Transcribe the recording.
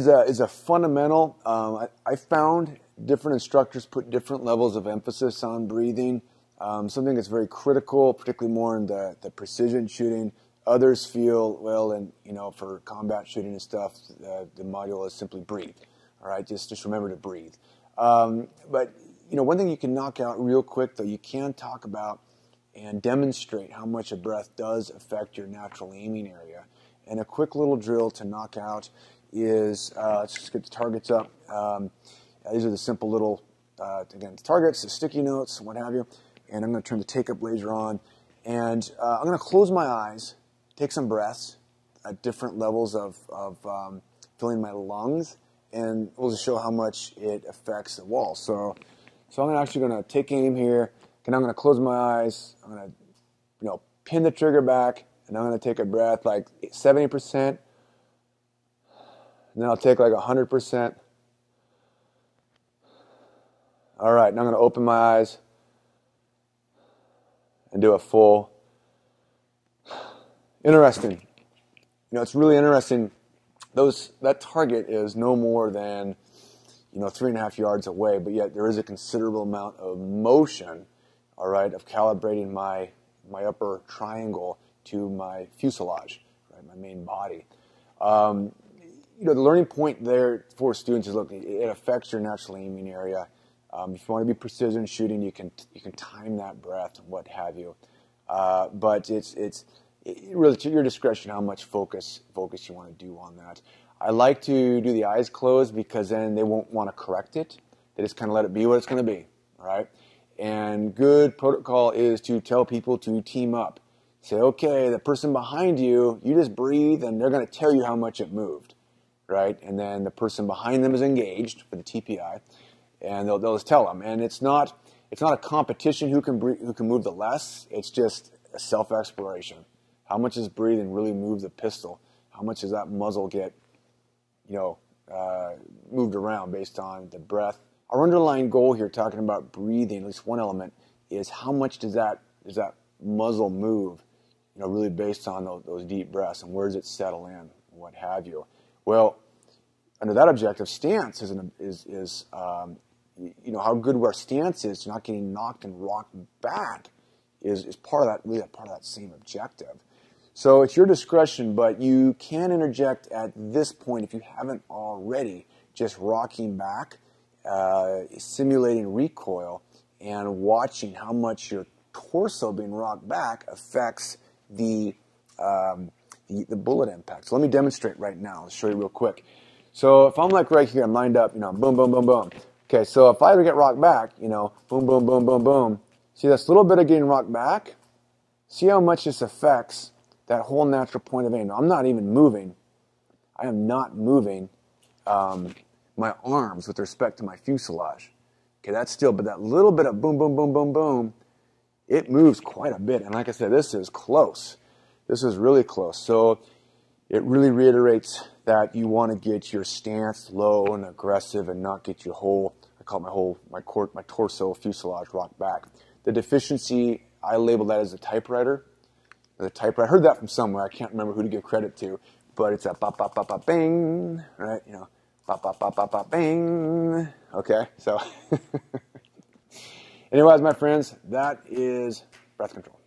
is a fundamental. I found different instructors put different levels of emphasis on breathing. Something that's very critical, particularly more in the precision shooting. Others feel, well, and for combat shooting and stuff, the module is simply breathe. All right, just remember to breathe. But one thing you can knock out real quick, though, you can talk about and demonstrate how much a breath does affect your natural aiming area. And a quick little drill to knock out is, let's just get the targets up. These are the simple little, again, targets, the sticky notes, what have you. And I'm going to turn the take-up laser on. And I'm going to close my eyes, take some breaths at different levels of filling my lungs. And we'll just show how much it affects the wall. So I'm actually going to take aim here. And I'm going to close my eyes. I'm going to, pin the trigger back. And I'm going to take a breath like 70%. And then I'll take like 100%. All right, now I'm going to open my eyes and do a full. Interesting. It's really interesting. That target is no more than 3.5 yards away, but yet there is a considerable amount of motion, all right, of calibrating my upper triangle to my fuselage, right, my main body. The learning point there for students is, look, it affects your natural aiming area. If you want to be precision shooting, you can time that breath and what have you. But it's really to your discretion how much focus you want to do on that. I like to do the eyes closed because then they won't want to correct it. They just kind of let it be what it's going to be, all right? And good protocol is to tell people to team up. Say, okay, the person behind you, you just breathe, and they're going to tell you how much it moved, right? And then the person behind them is engaged for the TPI, and they'll just tell them. And it's not a competition who can move the less. It's just a self-exploration. How much does breathing really move the pistol? How much does that muzzle get, moved around based on the breath? Our underlying goal here, talking about breathing, at least one element, is how much does that muzzle move? Really based on those deep breaths, and where does it settle in, what have you? Well, under that objective, stance is how good our stance is to not getting knocked and rocked back is part of that, really a part of that same objective. So it's your discretion, but you can interject at this point, if you haven't already, just rocking back, simulating recoil, and watching how much your torso being rocked back affects the bullet impact. So let me demonstrate right now. I'll show you real quick. So if I'm like right here, I'm lined up, boom, boom, boom, boom. Okay, so if I ever get rocked back, boom, boom, boom, boom, boom. See, this little bit of getting rocked back. See how much this affects that whole natural point of aim. Now, I'm not even moving. I am not moving my arms with respect to my fuselage. Okay, that's still, but that little bit of boom, boom, boom, boom, boom, it moves quite a bit. And like I said, this is close. This is really close. So it really reiterates that you want to get your stance low and aggressive and not get your whole, I call it my torso fuselage rocked back. The deficiency, I label that as a typewriter. I heard that from somewhere. I can't remember who to give credit to, but it's a bop, bop, bop, bop, bang, right? Bop, bop, bop, bop, bop, bang. Okay, so anyways, my friends, that is breath control.